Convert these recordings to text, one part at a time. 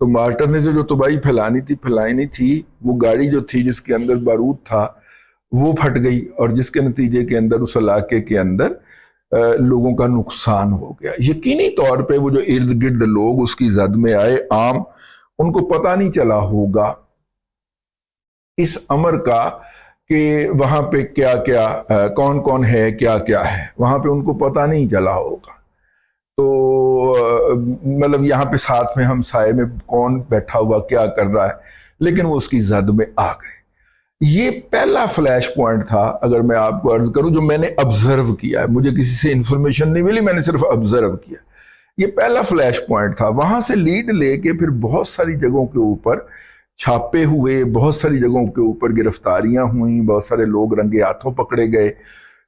تو مارٹر نے جو تباہی پھیلانی تھی وہ گاڑی جو تھی جس کے اندر بارود تھا وہ پھٹ گئی، اور جس کے نتیجے کے اندر اس علاقے کے اندر لوگوں کا نقصان ہو گیا۔ یقینی طور پہ وہ جو ارد گرد لوگ اس کی زد میں آئے، عام ان کو پتہ نہیں چلا ہوگا اس امر کا کہ وہاں پہ کیا کیا کون کون ہے، کیا کیا ہے، وہاں پہ ان کو پتہ نہیں چلا ہوگا۔ تو مطلب یہاں پہ ساتھ میں ہم سائے میں کون بیٹھا ہوا کیا کر رہا ہے، لیکن وہ اس کی زد میں آ گئے۔ یہ پہلا فلیش پوائنٹ تھا، اگر میں آپ کو عرض کروں، جو میں نے ابزرو کیا ہے، مجھے کسی سے انفارمیشن نہیں ملی، میں نے صرف ابزرو کیا۔ یہ پہلا فلیش پوائنٹ تھا۔ وہاں سے لیڈ لے کے پھر بہت ساری جگہوں کے اوپر چھاپے ہوئے، بہت ساری جگہوں کے اوپر گرفتاریاں ہوئیں، بہت سارے لوگ رنگے ہاتھوں پکڑے گئے۔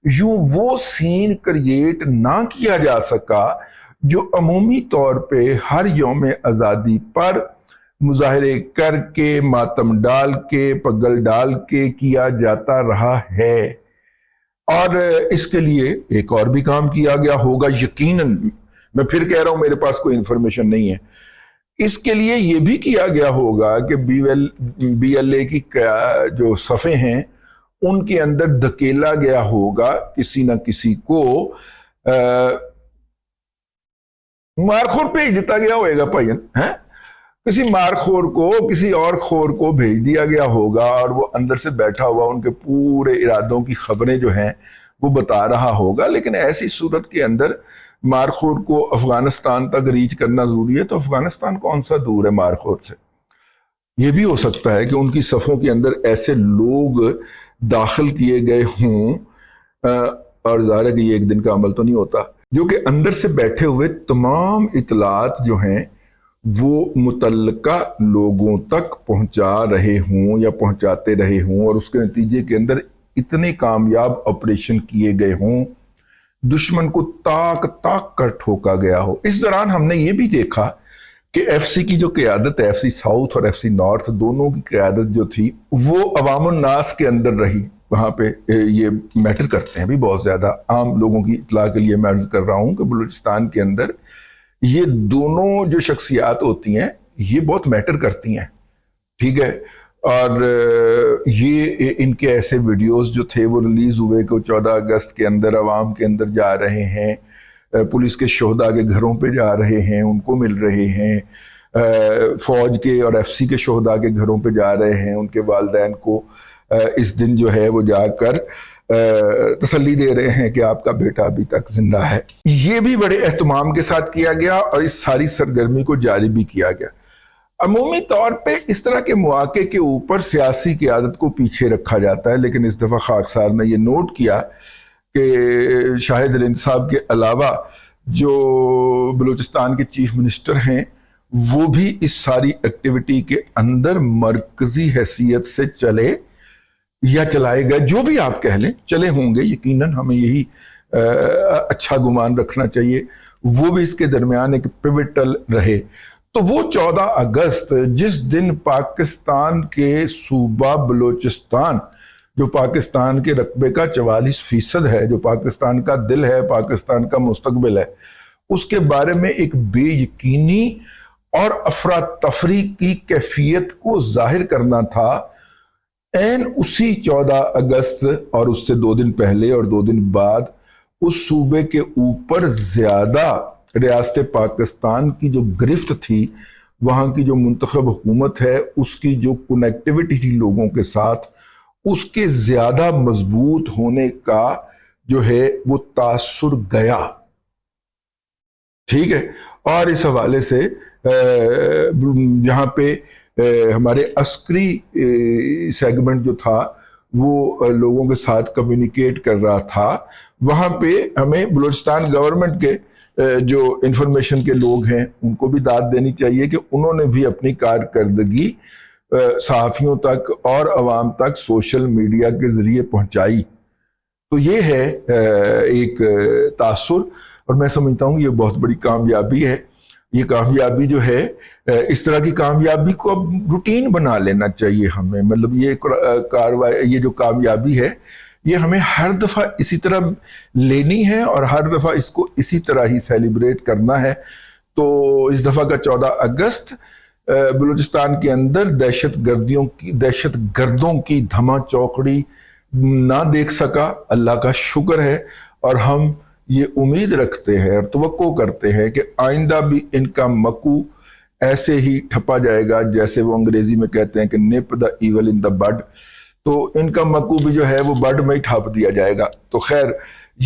یوں وہ سین کریٹ نہ کیا جا سکا جو عمومی طور پہ ہر یوم آزادی پر مظاہرے کر کے، ماتم ڈال کے، پگل ڈال کے کیا جاتا رہا ہے۔ اور اس کے لیے ایک اور بھی کام کیا گیا ہوگا یقیناً، میں پھر کہہ رہا ہوں میرے پاس کوئی انفارمیشن نہیں ہے، اس کے لیے یہ بھی کیا گیا ہوگا کہ بی ایل اے کی جو صفحے ہیں ان کے اندر دھکیلا گیا ہوگا کسی نہ کسی کو، مارخور بھیج دیتا گیا ہوئے گا بھائین، کسی مارخور کو، کسی اور خور کو بھیج دیا گیا ہوگا، اور وہ اندر سے بیٹھا ہوا ان کے پورے ارادوں کی خبریں جو ہیں وہ بتا رہا ہوگا۔ لیکن ایسی صورت کے اندر مارخور کو افغانستان تک ریچ کرنا ضروری ہے، تو افغانستان کون سا دور ہے مارخور سے؟ یہ بھی ہو سکتا ہے کہ ان کی صفوں کے اندر ایسے لوگ داخل کیے گئے ہوں، اور ظاہر ہے کہ یہ ایک دن کا عمل تو نہیں ہوتا، جو کہ اندر سے بیٹھے ہوئے تمام اطلاعات جو ہیں وہ متعلقہ لوگوں تک پہنچا رہے ہوں یا پہنچاتے رہے ہوں، اور اس کے نتیجے کے اندر اتنے کامیاب آپریشن کیے گئے ہوں، دشمن کو تاک تاک کر ٹھوکا گیا ہو۔ اس دوران ہم نے یہ بھی دیکھا کہ ایف سی کی جو قیادت، ایف سی ساؤتھ اور ایف سی نارتھ دونوں کی قیادت جو تھی وہ عوام الناس کے اندر رہی۔ وہاں پہ یہ میٹر کرتے ہیں بھی بہت زیادہ، عام لوگوں کی اطلاع کے لیے میں عرض کر رہا ہوں کہ بلوچستان کے اندر یہ دونوں جو شخصیات ہوتی ہیں یہ بہت میٹر کرتی ہیں، ٹھیک ہے۔ اور یہ ان کے ایسے ویڈیوز جو تھے وہ ریلیز ہوئے کہ 14 اگست کے اندر عوام کے اندر جا رہے ہیں، پولیس کے شہداء کے گھروں پہ جا رہے ہیں، ان کو مل رہے ہیں، فوج کے اور ایف سی کے شہداء کے گھروں پہ جا رہے ہیں، ان کے والدین کو اس دن جو ہے وہ جا کر تسلی دے رہے ہیں کہ آپ کا بیٹا ابھی تک زندہ ہے۔ یہ بھی بڑے اہتمام کے ساتھ کیا گیا اور اس ساری سرگرمی کو جاری بھی کیا گیا۔ عمومی طور پہ اس طرح کے مواقع کے اوپر سیاسی قیادت کو پیچھے رکھا جاتا ہے، لیکن اس دفعہ خاکسار نے یہ نوٹ کیا کہ شاہد ہلند صاحب کے علاوہ جو بلوچستان کے چیف منسٹر ہیں وہ بھی اس ساری ایکٹیویٹی کے اندر مرکزی حیثیت سے چلے یا چلائے گئے، جو بھی آپ کہہ لیں، چلے ہوں گے، یقیناً ہمیں یہی اچھا گمان رکھنا چاہیے، وہ بھی اس کے درمیان ایک پیوٹل رہے۔ تو وہ 14 اگست جس دن پاکستان کے صوبہ بلوچستان، جو پاکستان کے رقبے کا 44% ہے، جو پاکستان کا دل ہے، پاکستان کا مستقبل ہے، اس کے بارے میں ایک بے یقینی اور افراتفری کی کیفیت کو ظاہر کرنا تھا، این اسی 14 اگست اور اس سے 2 دن پہلے اور 2 دن بعد اس صوبے کے اوپر زیادہ ریاست پاکستان کی جو گرفت تھی، وہاں کی جو منتخب حکومت ہے اس کی جو کنیکٹیوٹی تھی لوگوں کے ساتھ، اس کے زیادہ مضبوط ہونے کا جو ہے وہ تاثر گیا، ٹھیک ہے۔ اور اس حوالے سے جہاں پہ ہمارے عسکری سیگمنٹ جو تھا وہ لوگوں کے ساتھ کمیونیکیٹ کر رہا تھا، وہاں پہ ہمیں بلوچستان گورنمنٹ کے جو انفارمیشن کے لوگ ہیں ان کو بھی داد دینی چاہیے کہ انہوں نے بھی اپنی کارکردگی صحافیوں تک اور عوام تک سوشل میڈیا کے ذریعے پہنچائی۔ تو یہ ہے ایک تاثر، اور میں سمجھتا ہوں یہ بہت بڑی کامیابی ہے۔ یہ کامیابی جو ہے، اس طرح کی کامیابی کو اب روٹین بنا لینا چاہیے ہمیں، مطلب یہ جو کامیابی ہے یہ ہمیں ہر دفعہ اسی طرح لینی ہے اور ہر دفعہ اس کو اسی طرح ہی سیلیبریٹ کرنا ہے۔ تو اس دفعہ کا 14 اگست بلوچستان کے اندر دہشت گردوں کی دھما چوکڑی نہ دیکھ سکا، اللہ کا شکر ہے، اور ہم یہ امید رکھتے ہیں اور توقع کرتے ہیں کہ آئندہ بھی ان کا مکو ایسے ہی ٹھپا جائے گا، جیسے وہ انگریزی میں کہتے ہیں کہ نپ دا ایول ان دا بڈ، تو ان کا مکو بھی جو ہے وہ بڈ میں ہی ٹھاپ دیا جائے گا۔ تو خیر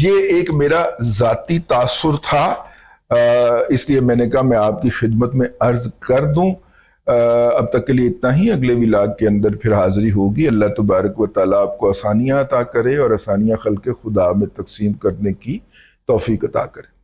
یہ ایک میرا ذاتی تاثر تھا، اس لیے میں نے کہا میں آپ کی خدمت میں عرض کر دوں۔ اب تک کے لیے اتنا ہی، اگلے ولاگ کے اندر پھر حاضری ہوگی۔ اللہ تبارک و تعالیٰ آپ کو آسانیاں عطا کرے اور آسانیاں خلق خدا میں تقسیم کرنے کی توفیق عطا کرے۔